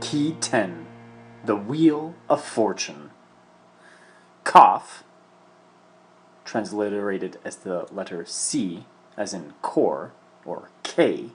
Key 10. The Wheel of Fortune. Coffe, transliterated as the letter C, as in core, or K,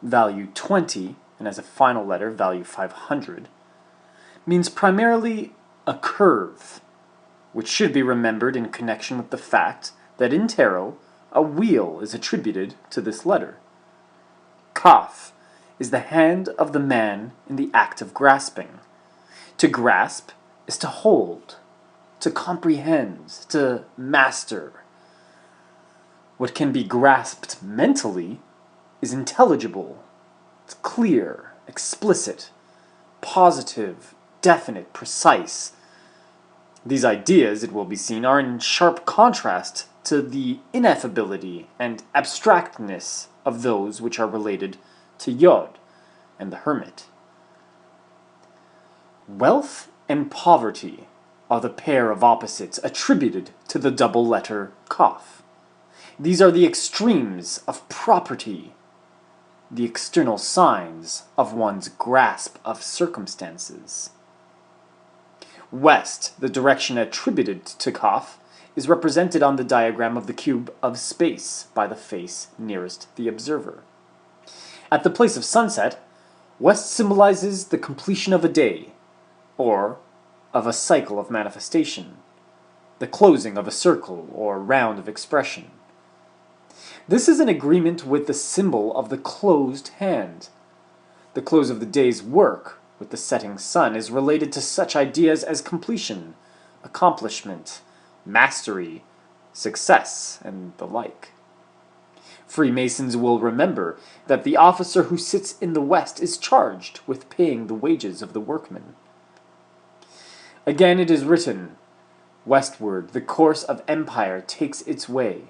value 20, and as a final letter, value 500, means primarily a curve, which should be remembered in connection with the fact that in tarot, a wheel is attributed to this letter. Coffe is the hand of the man in the act of grasping. To grasp is to hold, to comprehend, to master. What can be grasped mentally is intelligible, it's clear, explicit, positive, definite, precise. These ideas, it will be seen, are in sharp contrast to the ineffability and abstractness of those which are related to Yod and the hermit. Wealth and poverty are the pair of opposites attributed to the double letter Coffe. These are the extremes of property, the external signs of one's grasp of circumstances. West, the direction attributed to Coffe, is represented on the diagram of the cube of space by the face nearest the observer. At the place of sunset, west symbolizes the completion of a day, or of a cycle of manifestation, the closing of a circle or round of expression. This is in agreement with the symbol of the closed hand. The close of the day's work with the setting sun is related to such ideas as completion, accomplishment, mastery, success, and the like. Freemasons will remember that the officer who sits in the west is charged with paying the wages of the workman. Again it is written, "Westward the course of empire takes its way,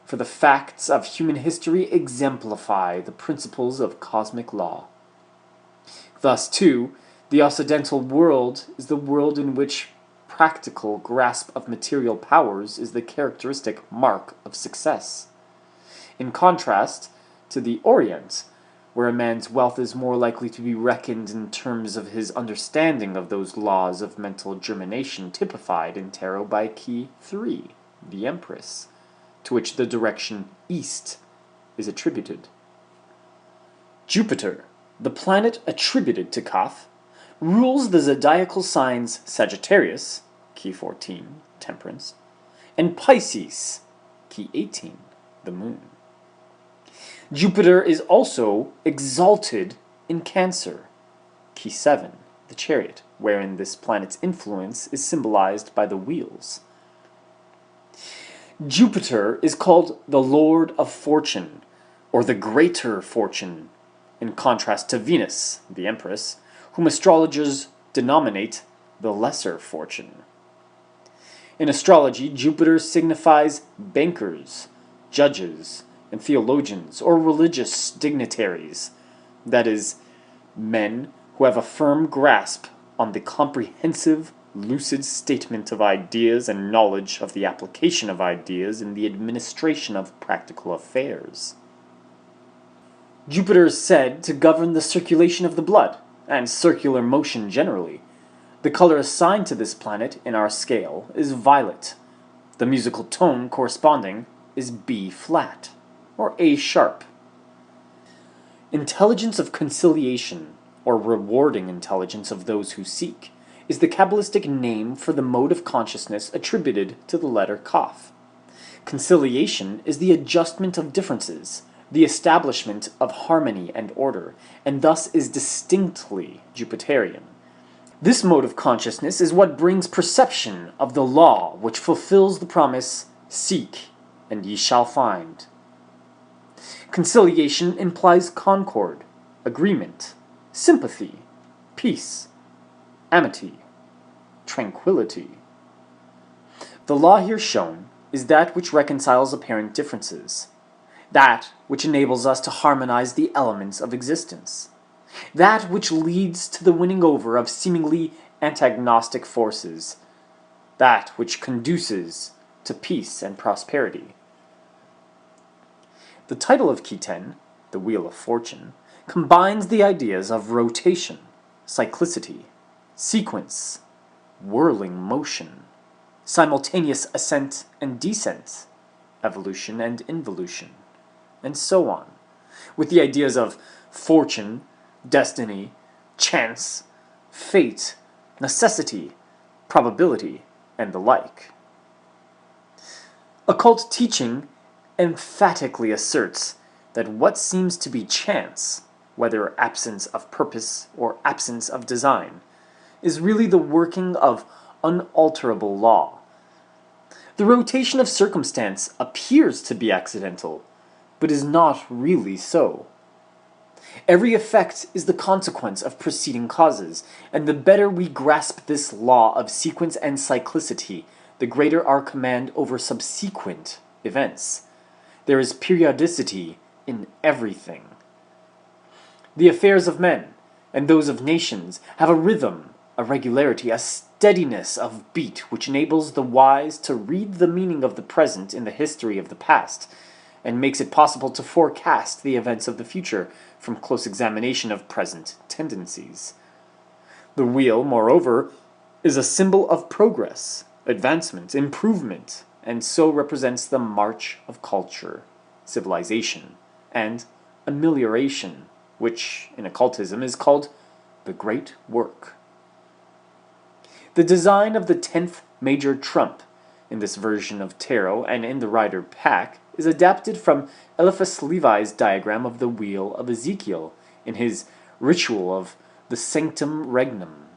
for the facts of human history exemplify the principles of cosmic law." Thus, too, the Occidental world is the world in which practical grasp of material powers is the characteristic mark of success. In contrast to the Orient, where a man's wealth is more likely to be reckoned in terms of his understanding of those laws of mental germination typified in tarot by key 3, the Empress, to which the direction east is attributed. Jupiter, the planet attributed to Coffe, rules the zodiacal signs Sagittarius, key 14, Temperance, and Pisces, key 18, the Moon. Jupiter is also exalted in Cancer, key 7, the Chariot, wherein this planet's influence is symbolized by the wheels. Jupiter is called the Lord of Fortune, or the Greater Fortune, in contrast to Venus, the Empress, whom astrologers denominate the Lesser Fortune. In astrology, Jupiter signifies bankers, judges, and theologians, or religious dignitaries, that is, men who have a firm grasp on the comprehensive, lucid statement of ideas and knowledge of the application of ideas in the administration of practical affairs. Jupiter is said to govern the circulation of the blood, and circular motion generally. The color assigned to this planet in our scale is violet. The musical tone corresponding is B flat, or A sharp. Intelligence of conciliation, or rewarding intelligence of those who seek, is the Kabbalistic name for the mode of consciousness attributed to the letter Coffe. Conciliation is the adjustment of differences, the establishment of harmony and order, and thus is distinctly Jupiterian. This mode of consciousness is what brings perception of the law which fulfills the promise, "Seek, and ye shall find." Conciliation implies concord, agreement, sympathy, peace, amity, tranquility. The law here shown is that which reconciles apparent differences, that which enables us to harmonize the elements of existence, that which leads to the winning over of seemingly antagonistic forces, that which conduces to peace and prosperity. The title of Key 10, The Wheel of Fortune, combines the ideas of rotation, cyclicity, sequence, whirling motion, simultaneous ascent and descent, evolution and involution, and so on, with the ideas of fortune, destiny, chance, fate, necessity, probability, and the like. Occult teaching emphatically asserts that what seems to be chance, whether absence of purpose or absence of design, is really the working of unalterable law. The rotation of circumstance appears to be accidental, but is not really so. Every effect is the consequence of preceding causes, and the better we grasp this law of sequence and cyclicity, the greater our command over subsequent events. There is periodicity in everything. The affairs of men, and those of nations, have a rhythm, a regularity, a steadiness of beat which enables the wise to read the meaning of the present in the history of the past, and makes it possible to forecast the events of the future from close examination of present tendencies. The wheel, moreover, is a symbol of progress, advancement, improvement, and so represents the march of culture, civilization, and amelioration, which in occultism is called the Great Work. The design of the 10th major trump in this version of tarot and in the Rider pack is adapted from Eliphas Levi's diagram of the Wheel of Ezekiel in his ritual of the Sanctum Regnum.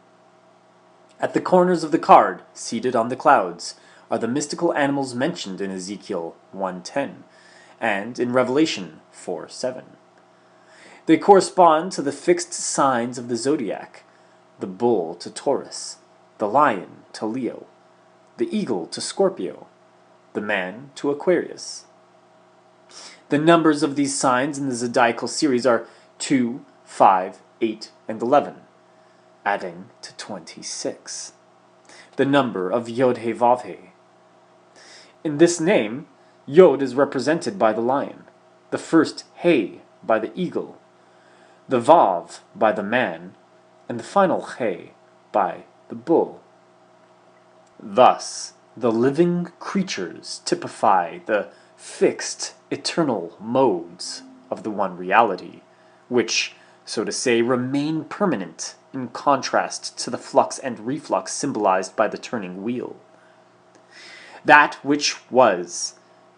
At the corners of the card, seated on the clouds, are the mystical animals mentioned in Ezekiel 1:10 and in Revelation 4:7. They correspond to the fixed signs of the zodiac, the bull to Taurus, the lion to Leo, the eagle to Scorpio, the man to Aquarius. The numbers of these signs in the zodiacal series are 2, 5, 8, and 11, adding to 26. The number of Yod-He-Vav-He. In this name, Yod is represented by the lion, the first He by the eagle, the Vav by the man, and the final He by the bull. Thus, the living creatures typify the fixed, eternal modes of the one reality, which, so to say, remain permanent in contrast to the flux and reflux symbolized by the turning wheel. That which was,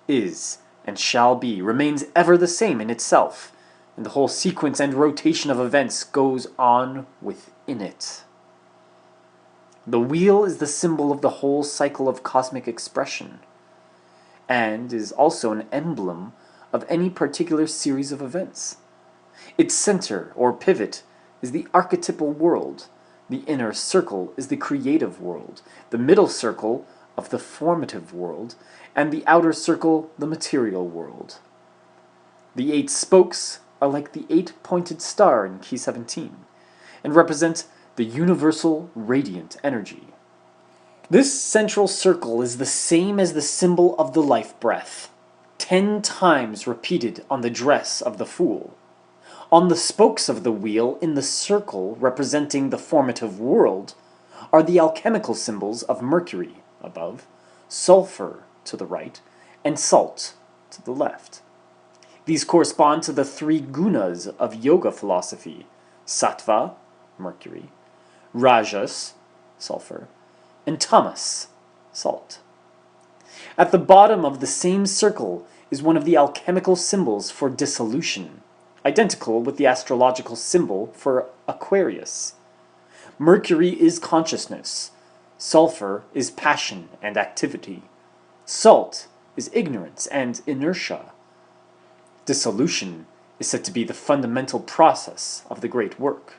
is, and shall be remains ever the same in itself, and the whole sequence and rotation of events goes on within it. The wheel is the symbol of the whole cycle of cosmic expression, and is also an emblem of any particular series of events. Its center, or pivot, is the archetypal world, the inner circle is the creative world, the middle circle of the formative world, and the outer circle the material world. The 8 spokes are like the 8-pointed star in key 17, and represent the universal radiant energy. This central circle is the same as the symbol of the life breath, 10 times repeated on the dress of the fool. On the spokes of the wheel in the circle representing the formative world are the alchemical symbols of Mercury above, sulfur to the right, and salt to the left. These correspond to the 3 gunas of yoga philosophy: sattva, Mercury, rajas, sulfur, and tamas, salt. At the bottom of the same circle is one of the alchemical symbols for dissolution, identical with the astrological symbol for Aquarius. Mercury is consciousness, sulfur is passion and activity, salt is ignorance and inertia. Dissolution is said to be the fundamental process of the great work.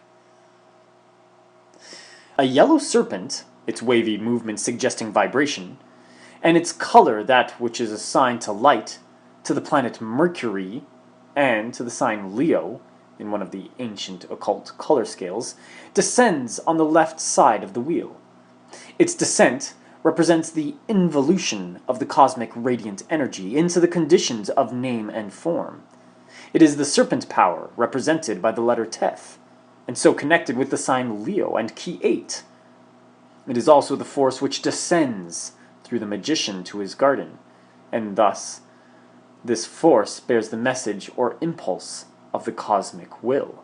A yellow serpent, its wavy movement suggesting vibration, and its color that which is assigned to light, to the planet Mercury, and to the sign Leo, in one of the ancient occult color scales, descends on the left side of the wheel. Its descent represents the involution of the cosmic radiant energy into the conditions of name and form. It is the serpent power, represented by the letter Teth, and so connected with the sign Leo and key 8. It is also the force which descends through the magician to his garden, and thus this force bears the message or impulse of the cosmic will.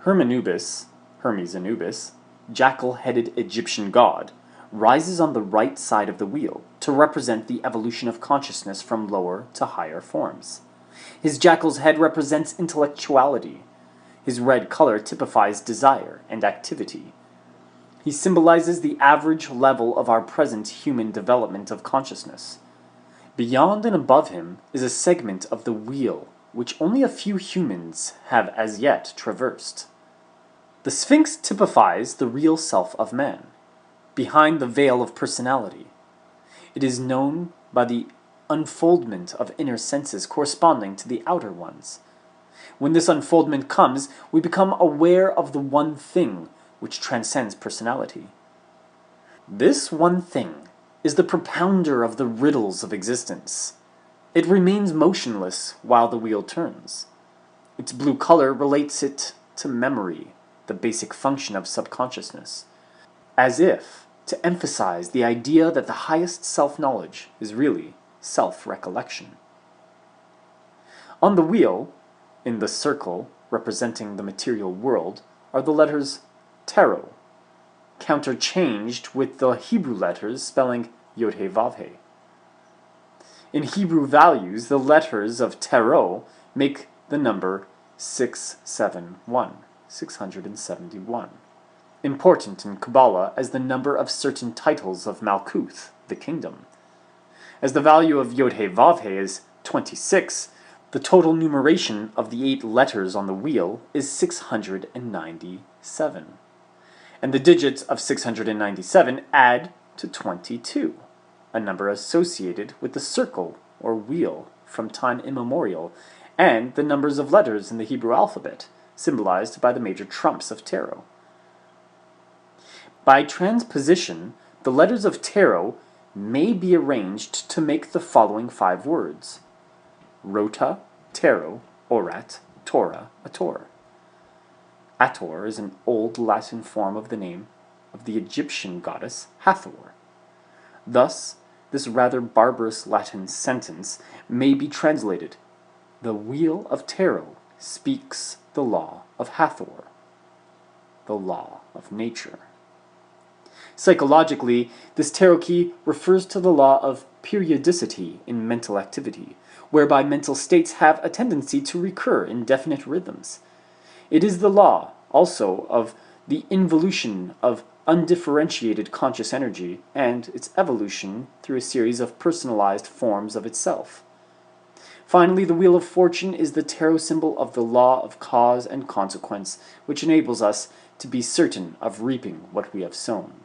Hermes Anubis, jackal-headed Egyptian god, rises on the right side of the wheel to represent the evolution of consciousness from lower to higher forms. His jackal's head represents intellectuality. His red color typifies desire and activity. He symbolizes the average level of our present human development of consciousness. Beyond and above him is a segment of the wheel which only a few humans have as yet traversed. The Sphinx typifies the real self of man, behind the veil of personality. It is known by the unfoldment of inner senses corresponding to the outer ones. When this unfoldment comes, we become aware of the one thing which transcends personality. This one thing is the propounder of the riddles of existence. It remains motionless while the wheel turns. Its blue color relates it to memory, the basic function of subconsciousness, as if to emphasize the idea that the highest self-knowledge is really self-recollection. On the wheel, in the circle representing the material world, are the letters Tarot, counterchanged with the Hebrew letters spelling Yod-He-Vav-He. In Hebrew values, the letters of Tarot make the number 671, 671. Important in Kabbalah as the number of certain titles of Malkuth, the kingdom. As the value of Yod-He-Vav-He is 26, the total numeration of the 8 letters on the wheel is 697. And the digits of 697 add to 22, a number associated with the circle or wheel from time immemorial, and the numbers of letters in the Hebrew alphabet, symbolized by the major trumps of tarot. By transposition, the letters of tarot may be arranged to make the following 5 words: Rota, Tarot, Orat, Torah, Ator. Ator is an old Latin form of the name of the Egyptian goddess Hathor. Thus, this rather barbarous Latin sentence may be translated: the wheel of tarot speaks the law of Hathor, the law of nature. Psychologically, this tarot key refers to the law of periodicity in mental activity, whereby mental states have a tendency to recur in definite rhythms. It is the law, also, of the involution of undifferentiated conscious energy and its evolution through a series of personalized forms of itself. Finally, the Wheel of Fortune is the tarot symbol of the law of cause and consequence, which enables us to be certain of reaping what we have sown.